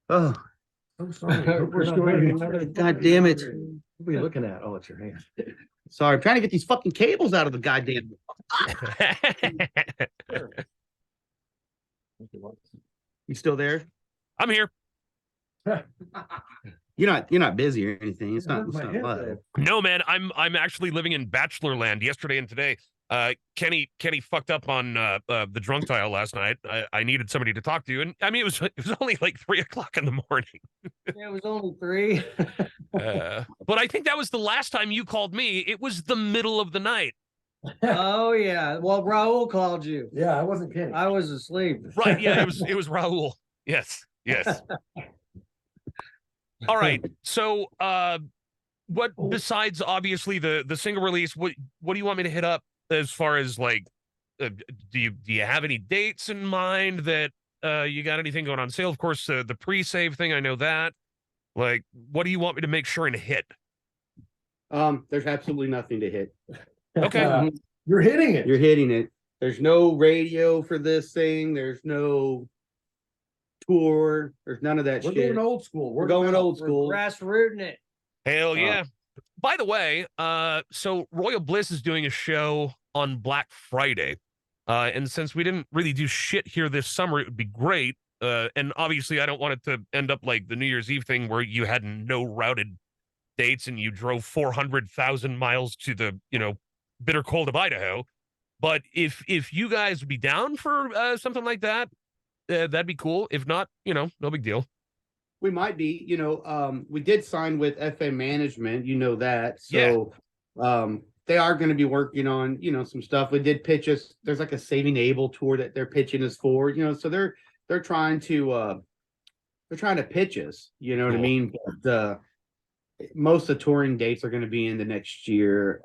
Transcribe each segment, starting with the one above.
Oh, I'm sorry. we're showing. God damn it! What are you looking at? Oh, it's your hand. Sorry, I'm trying to get these fucking cables out of the goddamn. You still there? I'm here. You're not busy or anything. It's not live. No, man, I'm actually living in bachelor land yesterday and today. Kenny fucked up on the drunk dial last night. I needed somebody to talk to, and I mean it was only like 3 o'clock in the morning. Yeah, it was only 3. But I think that was the last time you called me. It was the middle of the night. Oh yeah. Well, Raul called you. Yeah, I wasn't kidding. I was asleep. Right? Yeah, it was Raul. Yes. All right. So, what besides obviously the single release? What do you want me to hit up as far as like? Do you have any dates in mind that you got anything going on sale? Of course, the pre-save thing. I know that. Like, what do you want me to make sure and hit? There's absolutely nothing to hit. Okay. You're hitting it. You're hitting it. There's no radio for this thing. There's no tour. There's none of that We're shit. going old school. We're going old school. Grassrooting it. Hell yeah. By the way, so Royal Bliss is doing a show on Black Friday. And since we didn't really do shit here this summer, it would be great. And obviously I don't want it to end up like the New Year's Eve thing where you had no routed dates and you drove 400,000 miles to the, bitter cold of Idaho. But if you guys would be down for something like that, that'd be cool. If not, no big deal. We might be, we did sign with FA Management, that. So they are going to be working on, some stuff. We did pitch us. There's like a Saving Abel tour that they're pitching us for, so they're trying to pitch us, you know what I mean? But most of the touring dates are going to be in the next year,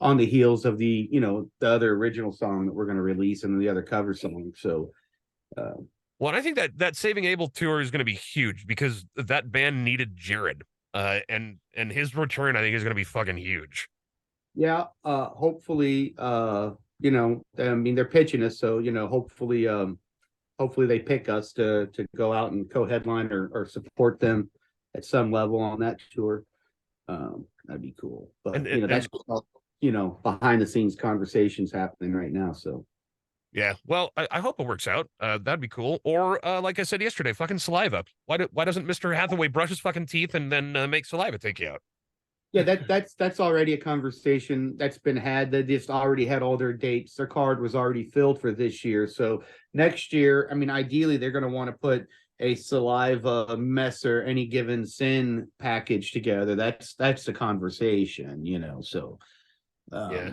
on the heels of the, the other original song that we're going to release and the other cover song. So, well, I think that Saving Abel tour is going to be huge because that band needed Jared, and his return I think is going to be fucking huge. Yeah, hopefully, I mean they're pitching us, so hopefully they pick us to go out and co-headline or support them at some level on that tour. That'd be cool. But that's behind the scenes conversations happening right now. So. Yeah, well, I hope it works out. That'd be cool. Or, like I said yesterday, fucking Saliva. Why doesn't Mr. Hathaway brush his fucking teeth and then make Saliva take you out? Yeah, that's already a conversation that's been had. They just already had all their dates. Their card was already filled for this year. So next year, I mean, ideally, they're going to want to put a Saliva, Messer, Any Given Sin package together. That's the conversation, So, yeah.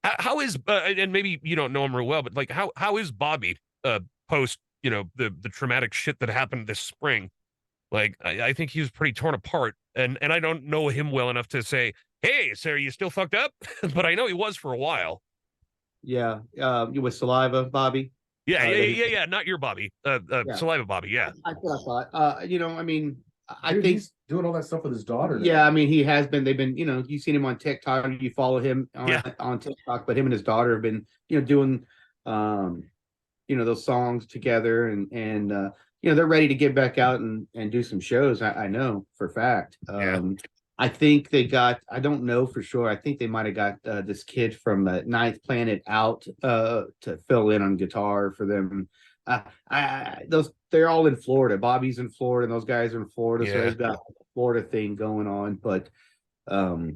How is and maybe you don't know him real well, but like how is Bobby post the traumatic shit that happened this spring? Like I think he was pretty torn apart, and I don't know him well enough to say, hey, so are you still fucked up? But I know he was for a while. Yeah, with Saliva, Bobby. Yeah, not your Bobby, yeah. Saliva Bobby. Yeah, I thought. I mean, I think he's doing all that stuff with his daughter now. Yeah, I mean, he has been. They've been, you've seen him on TikTok. You follow him on TikTok, but him and his daughter have been, doing, those songs together, and they're ready to get back out and do some shows. I know for a fact. I think they got. I don't know for sure. I think they might have got this kid from Ninth Planet out to fill in on guitar for them. They're all in Florida. Bobby's in Florida, and those guys are in Florida, so they've got a Florida thing going on. But they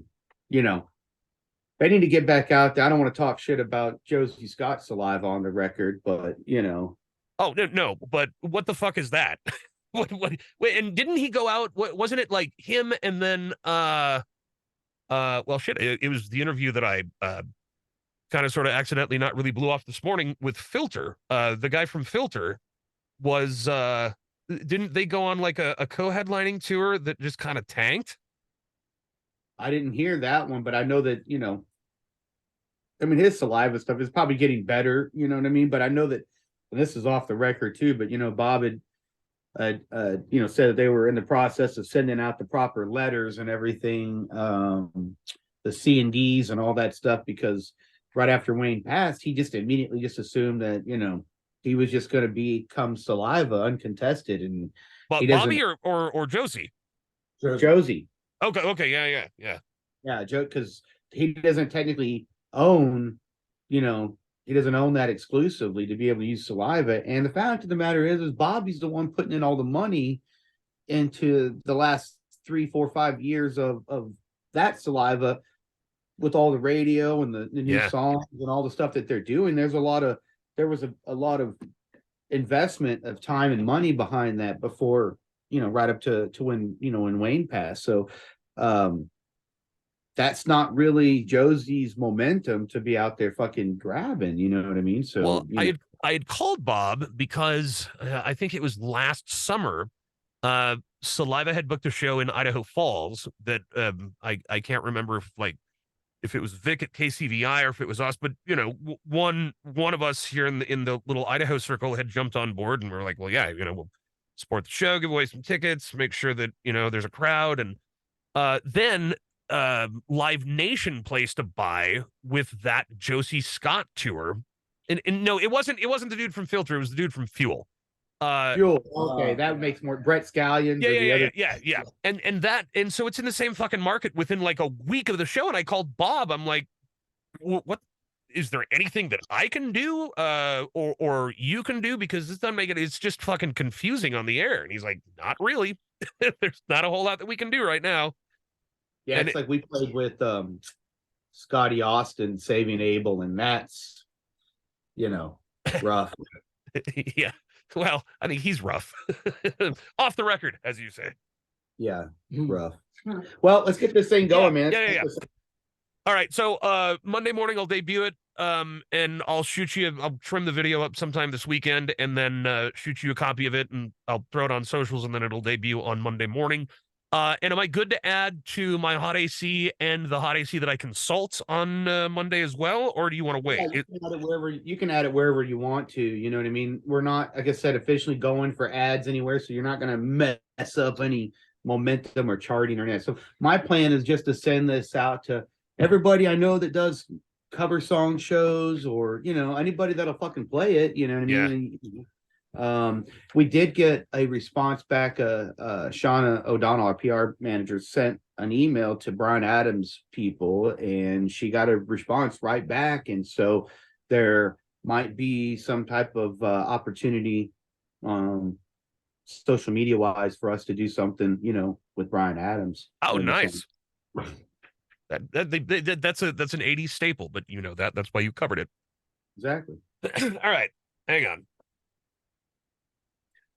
need to get back out there. I don't want to talk shit about Josie Scott's Saliva on the record, but Oh no, but what the fuck is that? what wait, and didn't he go out? Wasn't it like him and then well shit, it was the interview that I kind of sort of accidentally not really blew off this morning with Filter. The guy from Filter was didn't they go on like a co-headlining tour that just kind of tanked? I didn't hear that one, but I know that, I mean, his Saliva stuff is probably getting better, you know what I mean? But I know that, and this is off the record too, but Bob had said that they were in the process of sending out the proper letters and everything, the C&Ds and all that stuff, because right after Wayne passed, he just immediately just assumed that, he was just going to become Saliva uncontested, and But he doesn't. Bobby or Josie? Josie. Okay, Yeah, Joe, because he doesn't technically own, he doesn't own that exclusively to be able to use Saliva. And the fact of the matter is Bobby's the one putting in all the money into the last 3, 4, 5 years of that Saliva, with all the radio and the new songs and all the stuff that they're doing. There was a lot of investment of time and money behind that before, right up to when, when Wayne passed. So, that's not really Josie's momentum to be out there fucking grabbing, you know what I mean? So, well, I had called Bob because I think it was last summer. Saliva had booked a show in Idaho Falls that I can't remember if it was Vic at KCVI or if it was us, but one of us here in the little Idaho circle had jumped on board, and we're like, well, yeah, we'll support the show, give away some tickets, make sure that there's a crowd, and then Live Nation placed a buy with that Josie Scott tour, and no, it wasn't the dude from Filter, it was the dude from Fuel. Fuel. Okay, that makes more. Brett Scallions. Yeah. And so it's in the same fucking market within like a week of the show. And I called Bob. I'm like, what? Is there anything that I can do, or you can do? Because this doesn't make it. It's just fucking confusing on the air. And he's like, not really. There's not a whole lot that we can do right now. Yeah, and it's like we played with Scotty Austin, Saving Abel, and that's rough. Yeah. Well, I think he's rough. Off the record, as you say. Yeah, rough. Well, let's get this thing going, man. Yeah. All right, so Monday morning I'll debut it, and I'll trim the video up sometime this weekend, and then shoot you a copy of it, and I'll throw it on socials, and then it'll debut on Monday morning. And am I good to add to my hot AC and the hot AC that I consult on Monday as well, or do you want to wait? Yeah, you can add it wherever you want to. You know what I mean? We're not, like I said, officially going for ads anywhere, so you're not going to mess up any momentum or charting or anything. So my plan is just to send this out to everybody I know that does cover song shows, or anybody that'll fucking play it. You know what I mean? Yeah. We did get a response back. Shauna O'Donnell, our PR manager, sent an email to Brian Adams' people, and she got a response right back. And so there might be some type of opportunity, social media wise, for us to do something, with Brian Adams. Oh, nice. That's an 80s staple, but that's why you covered it. Exactly. All right, hang on.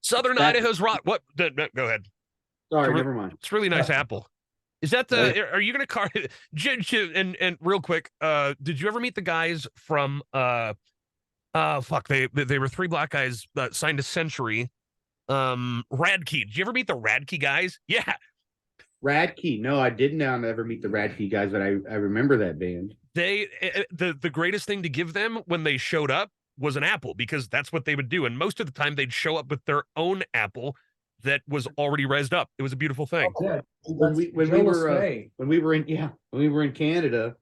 Southern Idaho's rock. What? Go ahead. Sorry, never mind. It's really nice apple. Is that the? Are you going to carve? And real quick, did you ever meet the guys from? Fuck, they were 3 black guys signed to Century. Radkey. Did you ever meet the Radkey guys? Yeah. Radkey. No, I didn't ever meet the Radkey guys, but I remember that band. The greatest thing to give them when they showed up was an apple, because that's what they would do, and most of the time they'd show up with their own apple that was already rezzed up. It was a beautiful thing. Oh, yeah. When we were in Canada,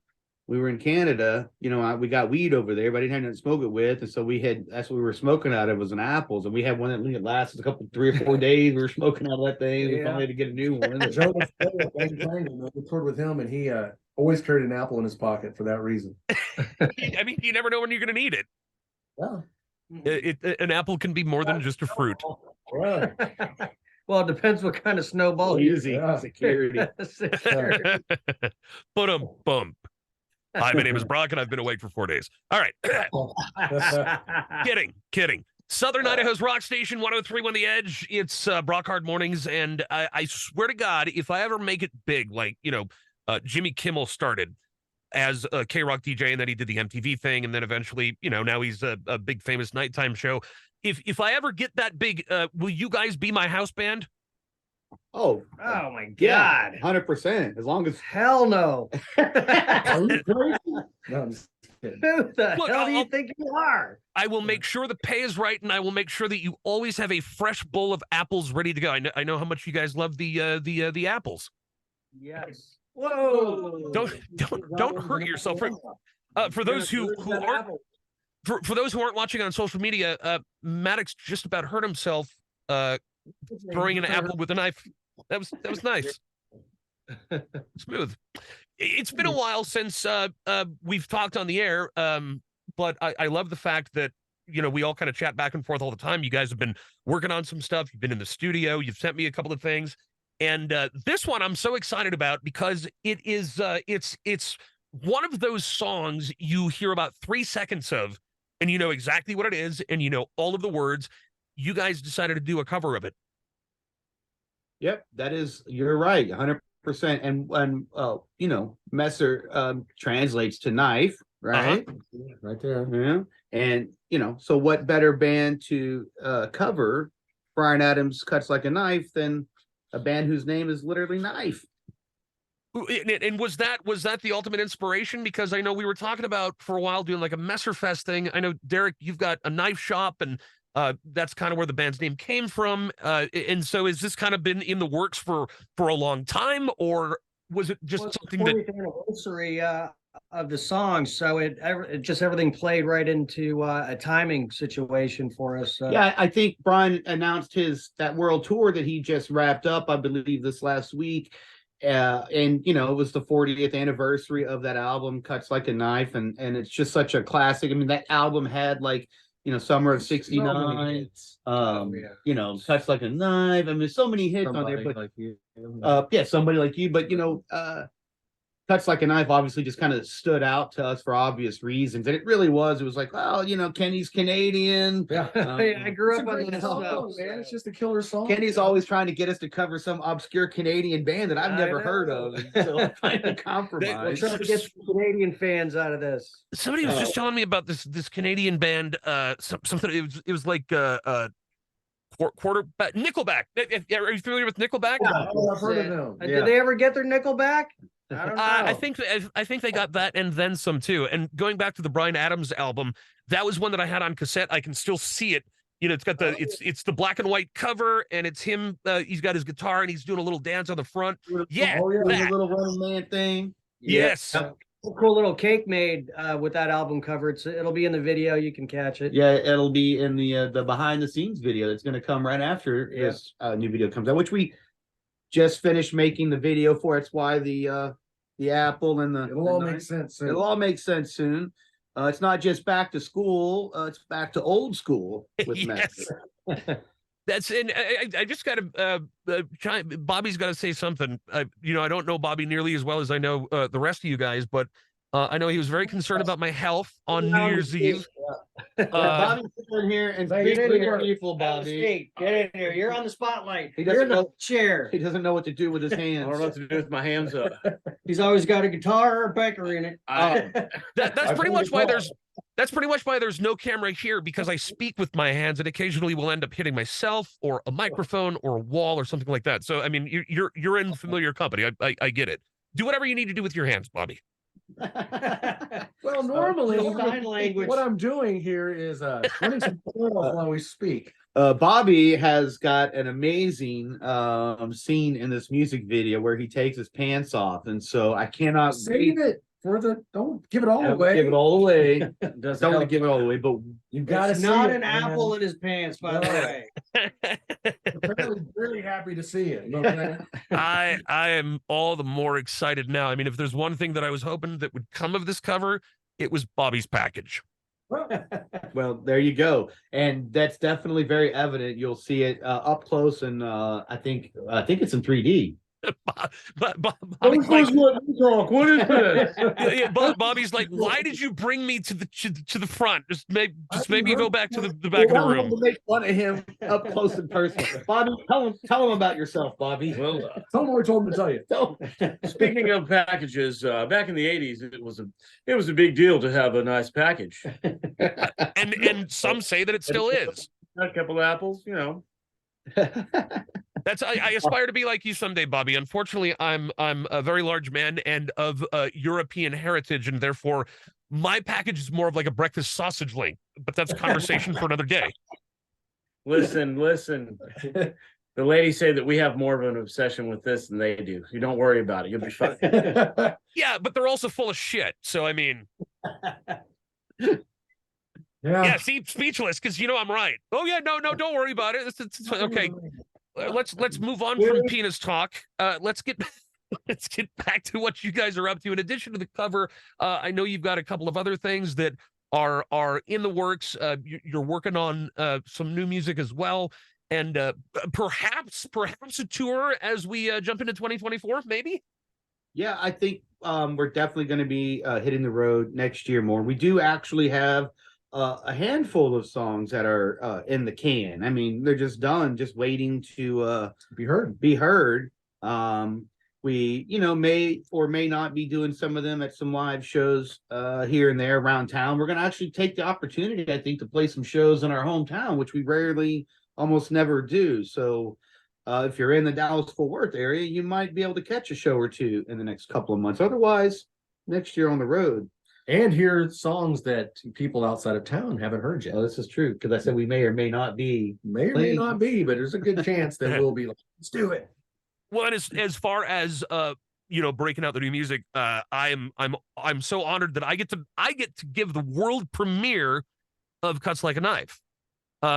we got weed over there, but I didn't have nothing to smoke it with, and so that's what we were smoking out of, was an apples, and we had one that lasted a couple 3 or 4 days. We were smoking out of that thing. We finally had to get a new one. Joe we toured with him, and he always carried an apple in his pocket for that reason. I mean, you never know when you're going to need it. Yeah. An apple can be more than just a fruit. Right. Well, it depends what kind of snowball you Easy security. Bump. Hi, my name is Brock, and I've been awake for 4 days. All right. Kidding. Southern Idaho's rock station, 103.1 The Edge. It's Brock Hard Mornings, and I swear to God, if I ever make it big, like Jimmy Kimmel started as a K-Rock DJ, and then he did the MTV thing, and then eventually, now he's a big famous nighttime show. If I ever get that big, will you guys be my house band? Oh my God. Yeah, 100%. As long as hell no. Are you crazy? No, I'm just kidding. Who the Look, hell do you think you are? I will make sure the pay is right, and I will make sure that you always have a fresh bowl of apples ready to go. I know how much you guys love the apples. Yes. Whoa! Don't hurt yourself. For those who aren't, for those who aren't watching on social media, Maddox just about hurt himself throwing an apple with a knife. That was nice. Smooth. It's been a while since we've talked on the air, but I love the fact that, you know, we all kind of chat back and forth all the time. You guys have been working on some stuff. You've been in the studio. You've sent me a couple of things. And this one I'm so excited about because it is it's one of those songs you hear about 3 seconds of, and you know exactly what it is, and you know all of the words. You guys decided to do a cover of it. Yep, you're right, 100%. And you know, Messer translates to knife, right? Right there. Yeah. And you know, so what better band to cover Bryan Adams' Cuts Like a Knife than a band whose name is literally Knife? And was that the ultimate inspiration? Because I know we were talking about for a while doing like a Messerfest thing. I know, Derek, you've got a knife shop, and that's kind of where the band's name came from. And so has this kind of been in the works for a long time, or was it just something that... 40th anniversary of the song, so it just everything played right into a timing situation for us. Yeah, I think Bryan announced that world tour that he just wrapped up, I believe, this last week. And you know, it was the 40th anniversary of that album, Cuts Like a Knife, and it's just such a classic. I mean, that album had, like, you know, Summer of '69, you know, Cuts Like a Knife. I mean, so many hits on there, but like you. yeah, Somebody Like You. But you know, Cuts Like a Knife obviously just kind of stood out to us for obvious reasons, and it was like, well, you know, Kenny's Canadian. Yeah, I grew up on great this song, stuff, man. It's just a killer song. Kenny's always trying to get us to cover some obscure Canadian band that I've never heard of, and so I finally compromised. We're trying to get some Canadian fans out of this. Somebody was just telling me about this Canadian band, something. It was like quarterback Nickelback. Are you familiar with Nickelback? Yeah, I've heard of them. Did they ever get their nickel back? I don't know. I think they got that and then some too. And going back to the Bryan Adams album, that was one that I had on cassette. I can still see it. You know, it's got it's the black and white cover, and it's him. He's got his guitar and he's doing a little dance on the front. Yeah, the little running man thing. Yes. Yeah. Cool little cake made with that album cover. It'll be in the video. You can catch it. Yeah, it'll be in the behind the scenes video that's going to come right after this new video comes out, which we just finished making the video for. It's why the apple and the it'll all make sense soon. It'll all make sense soon. It's not just back to school, it's back to old school with yes. That's and I just got to Bobby's got to say something. You know, I don't know Bobby nearly as well as I know the rest of you guys, but I know he was very concerned about my health on New Year's Eve. Bobby's in here and speak to your people, Bobby. Get in here. You're on the spotlight. He doesn't know chair. He doesn't know what to do with his hands. I don't know what to do with my hands up. He's always got a guitar or a pecker in it. That's pretty much why there's no camera here, because I speak with my hands and occasionally will end up hitting myself or a microphone or a wall or something like that. So I mean, you're in familiar company. I get it. Do whatever you need to do with your hands, Bobby. Well, normally sign language. what I'm doing here is running some portals while we speak. Bobby has got an amazing scene in this music video where he takes his pants off, and so I cannot Save it for don't give it all Don't away. give it all away. Doesn't Don't want to help. give it all away, but You got to It's see not it, an man. apple in his pants, by the way. Apparently, really happy to see it. Okay? I am all the more excited now. I mean, if there's one thing that I was hoping that would come of this cover, it was Bobby's package. well, there you go, and that's definitely very evident. You'll see it up close, and I think it's in 3D. Bobby's like, What is this? yeah, Bobby's like, why did you bring me to the front? Just maybe go back to the back of the room. To make fun of him up close and personal. Bobby, tell him about yourself, Bobby. Well, Tell them what we told him to tell you. speaking of packages, back in the '80s, it was a big deal to have a nice package. and some say that it still is. A couple apples, you know. I aspire to be like you someday, Bobby. Unfortunately, I'm a very large man and of European heritage, and therefore my package is more of like a breakfast sausage link. But that's a conversation for another day. Listen. The ladies say that we have more of an obsession with this than they do. You don't worry about it. You'll be fine. Yeah, but they're also full of shit. So I mean, Yeah, see, speechless because I'm right. Oh yeah, no, don't worry about it. It's okay. Let's move on from penis talk. Let's get let's get back to what you guys are up to. In addition to the cover, I know you've got a couple of other things that are in the works. You're working on some new music as well, and perhaps a tour as we jump into 2024, maybe. Yeah, I think we're definitely going to be hitting the road next year more. We do actually have a handful of songs that are in the can. I mean, they're just done, just waiting to Be heard. Be heard. We, may or may not be doing some of them at some live shows here and there around town. We're going to actually take the opportunity, I think, to play some shows in our hometown, which we rarely, almost never do. So if you're in the Dallas-Fort Worth area, you might be able to catch a show or two in the next couple of months. Otherwise, next year on the road. And hear songs that people outside of town haven't heard yet. Oh, this is true, because I said we may or may not be. May or may not be, but there's a good chance that we'll be like, let's do it. Well, and as far as breaking out the new music, I'm so honored that I get to give the world premiere of Cuts Like a Knife.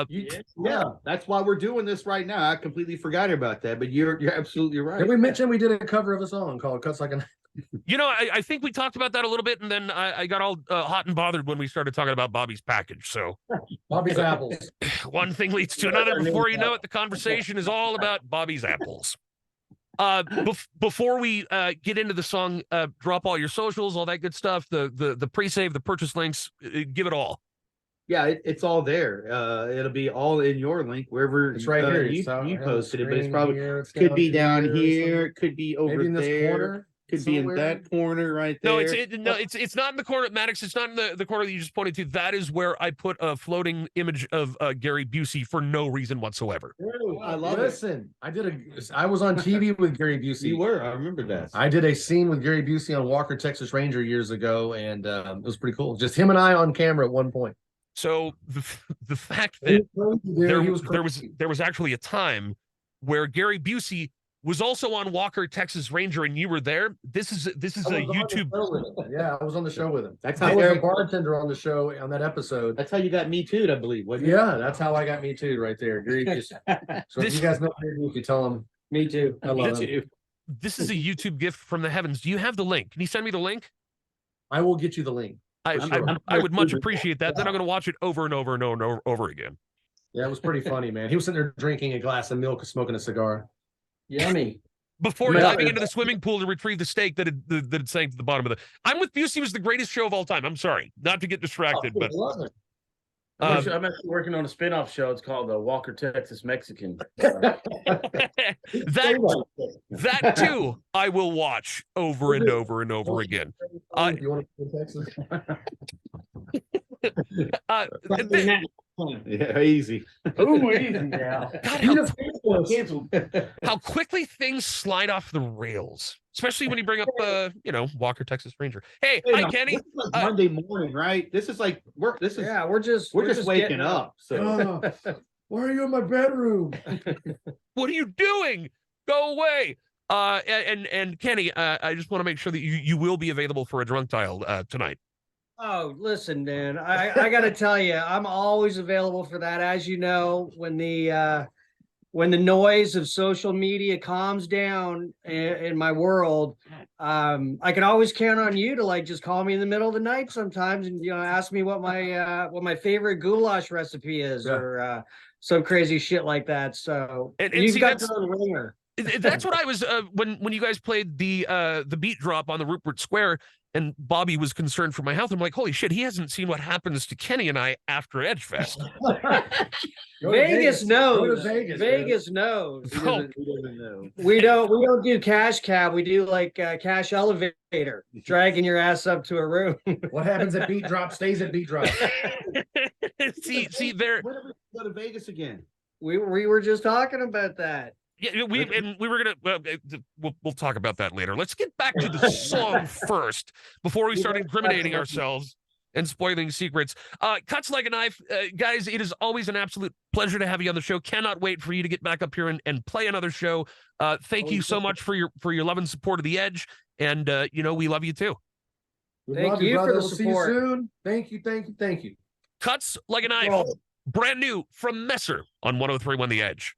Yeah, that's why we're doing this right now. I completely forgot about that, but you're absolutely right. Did we mention we did a cover of a song called Cuts Like a Knife? I think we talked about that a little bit, and then I got all hot and bothered when we started talking about Bobby's package. So Bobby's apples. one thing leads to another. Before you know it, the conversation is all about Bobby's apples. Before we get into the song, drop all your socials, all that good stuff, the pre-save, the purchase links, give it all. Yeah, it's all there. It'll be all in your link wherever It's right here. you posted it, but it's probably here, could be down here, it could be over maybe in this there, corner. could be in that corner right there. No, it's not in the corner, Maddox. It's not in the corner that you just pointed to. That is where I put a floating image of Gary Busey for no reason whatsoever. Ooh, I love Listen, I was on TV with Gary Busey. You were, I remember that. I did a scene with Gary Busey on Walker, Texas Ranger years ago, and it was pretty cool. Just him and I on camera at one point. So the fact that Crazy. there was actually a time where Gary Busey was also on Walker, Texas Ranger, and you were there. This is a YouTube. Yeah, I was on the show with him. That's I how was Eric, a bartender on the show on that episode. that's how you got Me Too, I believe, wasn't it? Yeah, that's how I got Me Too right there. Gary Busey. So if you guys know Gary Busey, tell him. Me too. I love him. This is a YouTube gift from the heavens. Do you have the link? Can you send me the link? I will get you the link. I would much appreciate that. Then I'm going to watch it over and over and over and over again. Yeah, it was pretty funny, man. He was sitting there drinking a glass of milk, smoking a cigar. Yummy. Before Yeah. diving into the swimming pool to retrieve the steak that had sank to the bottom of the. I'm with Busey was the greatest show of all time. I'm sorry, not to get distracted, but I'm actually working on a spin-off show. It's called the Walker, Texas Mexican. that too I will watch over and over and over again. You want to go to Texas? Yeah, easy. Oh, easy now. God, how quickly things slide off the rails, especially when you bring up Walker, Texas Ranger. Hey, hi Kenny. This is like Monday morning, right? This is like we're just waking up. So Why are you in my bedroom? What are you doing? Go away. And Kenny, I just want to make sure that you will be available for a drunk dial tonight. Oh, listen, man, I got to tell you, I'm always available for that. As you know, when the noise of social media calms down in my world, I can always count on you to just call me in the middle of the night sometimes and ask me what my favorite goulash recipe is, or some crazy shit like that. So and you've see, got the ringer. That's what I was when you guys played the beat drop on the Rupert Square and Bobby was concerned for my health. I'm like, holy shit, he hasn't seen what happens to Kenny and I after Edgefest. Vegas knows. Vegas knows. he doesn't know. We don't do cash cab. We do cash elevator, dragging your ass up to a room. What happens at beat drop stays at beat drop. see there. When are we go to Vegas again? We were just talking about that. Yeah, we were gonna. We'll talk about that later. Let's get back to the song first before we start incriminating ourselves and spoiling secrets. Cuts Like a Knife, guys. It is always an absolute pleasure to have you on the show. Cannot wait for you to get back up here and play another show. Thank you so much for your love and support of the Edge, and we love you too. Thank you for the We'll see you support. soon. Thank you. Cuts like a knife. Oh. Brand new from Messer on 103.1 The Edge.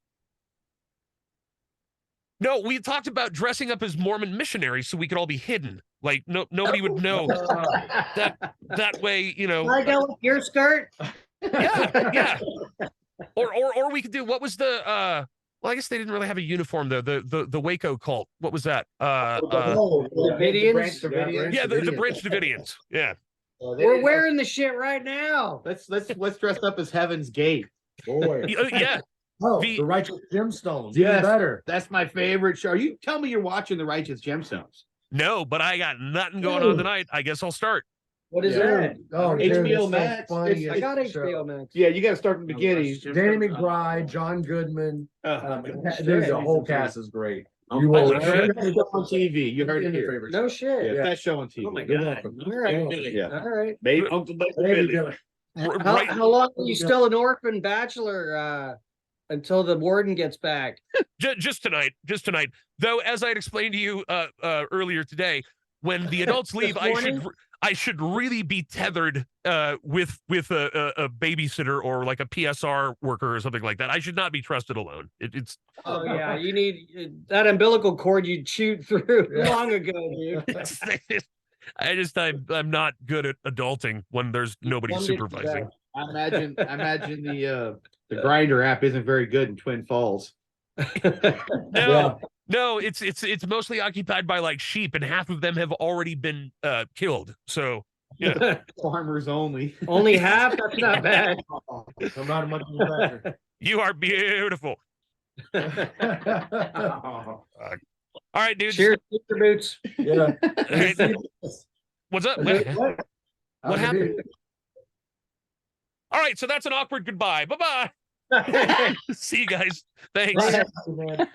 No, we talked about dressing up as Mormon missionaries so we could all be hidden. Like nobody would know that way, you know. I go with your skirt. Yeah. Or we could do, what was the well, I guess they didn't really have a uniform though. The Waco cult. What was that? Davidians? Yeah, the Branch Davidians. Yeah. We're wearing the shit right now. Let's dress up as Heaven's Gate. Boy. Yeah. Oh, The- the Righteous Gemstones. Yes. Even better. That's my favorite show. You tell me you're watching the Righteous Gemstones. No, but I got nothing going on tonight. I guess I'll start. What is Yeah. that? Oh, HBO dude, it's the Max. funniest I got show. HBO Max. Yeah, you got to start from the beginning. Danny McBride, John Goodman. There's the whole cast is great. Oh, You holy will. shit. Best show on TV. You heard it here. No shit. Yeah, best show on TV. Oh my You're God. welcome. All right. Yeah. All right. Baby, Uncle Baby Billy. Billy. Right. How long are you still an orphan bachelor until the warden gets back? Just tonight. Though, as I had explained to you earlier today, when the adults leave, I should really be tethered with a babysitter or like a PSR worker or something like that. I should not be trusted alone. It's Oh yeah, you need that umbilical cord you chewed through Yeah. long ago, dude. I'm not good at adulting when there's nobody One did supervising. I imagine the Grinder app isn't very good in Twin Falls. No, it's mostly occupied by like sheep, and half of them have already been killed. So yeah, Farmers only. Only half? That's not bad. I'm not much of a better. you are beautiful. All right, dude. Cheers, Mr. Boots. Yeah. What's up? What happened? All right, so that's an awkward goodbye. Bye bye. See you guys. Thanks. Bye, man.